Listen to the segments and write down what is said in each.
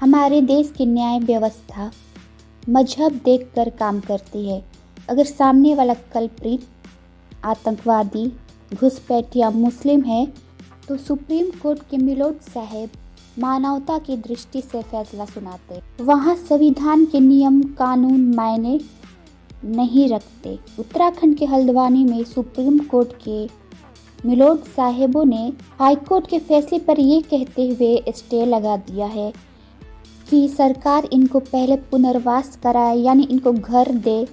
हमारे देश की न्याय व्यवस्था मजहब देखकर काम करती है। अगर सामने वाला कल्प्रिट आतंकवादी, घुसपैठ या मुस्लिम है तो सुप्रीम कोर्ट के मिलोड साहब मानवता की दृष्टि से फैसला सुनाते। वहाँ संविधान के नियम कानून मायने नहीं रखते। उत्तराखंड के हल्द्वानी में सुप्रीम कोर्ट के मिलोड साहेबों ने हाईकोर्ट के फैसले पर ये कहते हुए स्टे लगा दिया है कि सरकार इनको पहले पुनर्वास कराए, यानी इनको घर दे,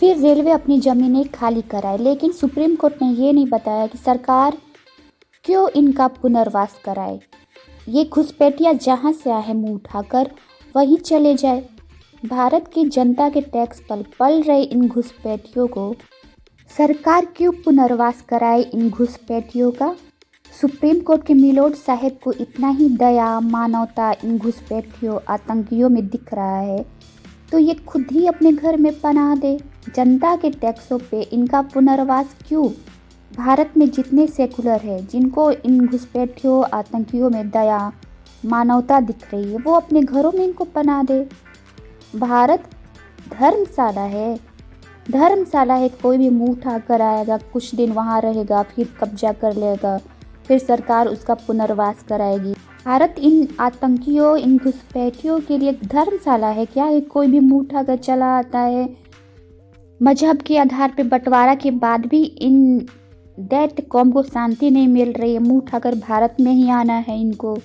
फिर रेलवे अपनी ज़मीनें खाली कराए। लेकिन सुप्रीम कोर्ट ने ये नहीं बताया कि सरकार क्यों इनका पुनर्वास कराए। ये घुसपैठिया जहाँ से आए मुँह उठाकर वहीं चले जाए। भारत की जनता के टैक्स पर पल रहे इन घुसपैठियों को सरकार क्यों पुनर्वास कराए इन घुसपैठियों का। सुप्रीम कोर्ट के मिलोड साहब को इतना ही दया मानवता इन घुसपैठियों आतंकियों में दिख रहा है तो ये खुद ही अपने घर में पनाह दे। जनता के टैक्सों पे इनका पुनर्वास क्यों। भारत में जितने सेकुलर है जिनको इन घुसपैठियों आतंकियों में दया मानवता दिख रही है वो अपने घरों में इनको पनाह दे। भारत धर्मशाला है, कोई भी मुंह उठा कर आएगा, कुछ दिन वहाँ रहेगा, फिर कब्जा कर लेगा, फिर सरकार उसका पुनर्वास कराएगी। भारत इन आतंकियों इन घुसपैठियों के लिए धर्मशाला है क्या? कोई भी मुंह उठा कर चला आता है। मजहब के आधार पर बंटवारा के बाद भी इन दैत्य कौम को शांति नहीं मिल रही है। मुंह उठाकर भारत में ही आना है इनको।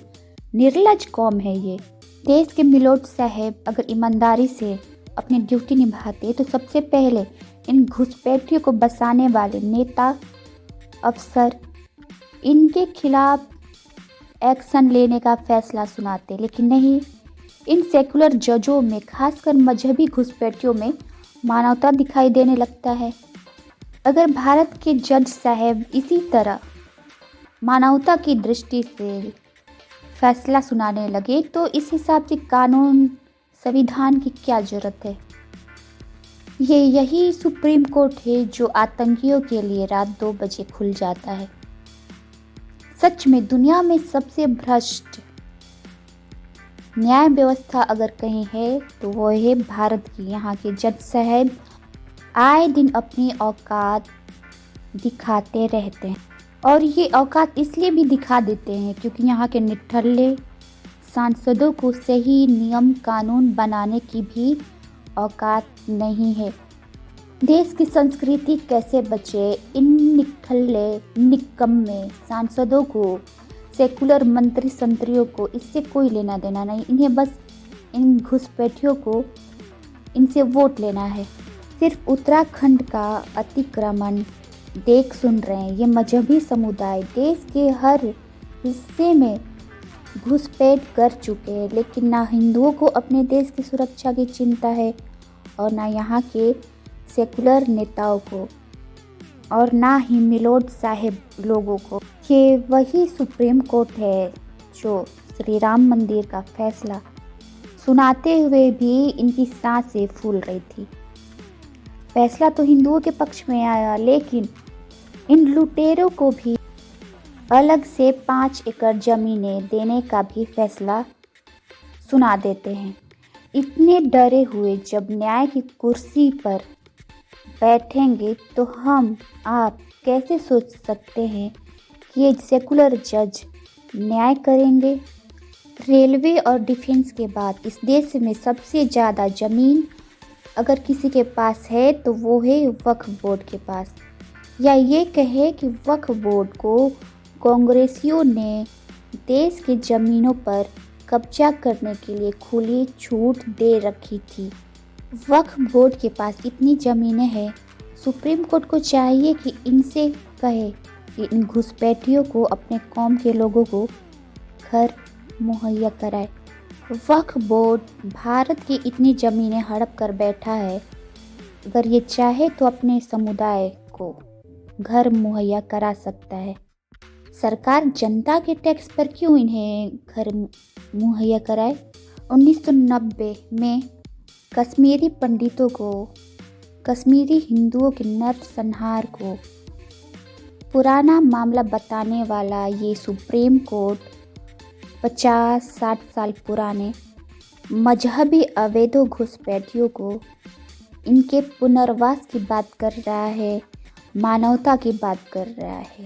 निर्लज कौम है ये। देश के मिलोड साहब अगर ईमानदारी से अपनी ड्यूटी निभाते तो सबसे पहले इन घुसपैठियों को बसाने वाले नेता अफसर इनके खिलाफ एक्शन लेने का फैसला सुनाते। लेकिन नहीं, इन सेकुलर जजों में खासकर मजहबी घुसपैठियों में मानवता दिखाई देने लगता है। अगर भारत के जज साहब इसी तरह मानवता की दृष्टि से फैसला सुनाने लगे तो इस हिसाब से कानून संविधान की क्या ज़रूरत है। यही सुप्रीम कोर्ट है जो आतंकियों के लिए रात 2 बजे खुल जाता है। सच में दुनिया में सबसे भ्रष्ट न्याय व्यवस्था अगर कहीं है तो वो है भारत की। यहाँ के जज साहब आए दिन अपनी औकात दिखाते रहते हैं और ये औकात इसलिए भी दिखा देते हैं क्योंकि यहाँ के निठल्ले सांसदों को सही नियम कानून बनाने की भी औकात नहीं है। देश की संस्कृति कैसे बचे। इन निठल्ले निकम्मे सांसदों को, सेकुलर मंत्री संतरियों को इससे कोई लेना देना नहीं। इन्हें बस इन घुसपैठियों को इनसे वोट लेना है। सिर्फ उत्तराखंड का अतिक्रमण देख सुन रहे हैं ये मजहबी समुदाय देश के हर हिस्से में घुसपैठ कर चुके हैं। लेकिन ना हिंदुओं को अपने देश की सुरक्षा की चिंता है और ना यहाँ के सेकुलर नेताओं को और ना ही मिलोड साहिब लोगों को। ये वही सुप्रीम कोर्ट है जो श्री राम मंदिर का फैसला सुनाते हुए भी इनकी सांसें फूल रही थी। फैसला तो हिंदुओं के पक्ष में आया लेकिन इन लुटेरों को भी अलग से 5 एकड़ ज़मीनें देने का भी फैसला सुना देते हैं। इतने डरे हुए जब न्याय की कुर्सी पर बैठेंगे तो आप कैसे सोच सकते हैं कि ये सेकुलर जज न्याय करेंगे। रेलवे और डिफेंस के बाद इस देश में सबसे ज़्यादा ज़मीन अगर किसी के पास है तो वो है वक्फ बोर्ड के पास। या ये कहे कि वक्फ बोर्ड को कांग्रेसियों ने देश की ज़मीनों पर कब्जा करने के लिए खुली छूट दे रखी थी। वक्फ बोर्ड के पास इतनी ज़मीनें हैं, सुप्रीम कोर्ट को चाहिए कि इनसे कहे कि इन घुसपैठियों को अपने कौम के लोगों को घर मुहैया कराए। वक्फ बोर्ड भारत की इतनी ज़मीनें हड़प कर बैठा है, अगर ये चाहे तो अपने समुदाय को घर मुहैया करा सकता है। सरकार जनता के टैक्स पर क्यों इन्हें घर मुहैया कराए। 1990 में कश्मीरी पंडितों को, कश्मीरी हिंदुओं के नरसंहार को पुराना मामला बताने वाला ये सुप्रीम कोर्ट 50-60 साल पुराने मजहबी अवैध घुसपैठियों को इनके पुनर्वास की बात कर रहा है, मानवता की बात कर रहा है।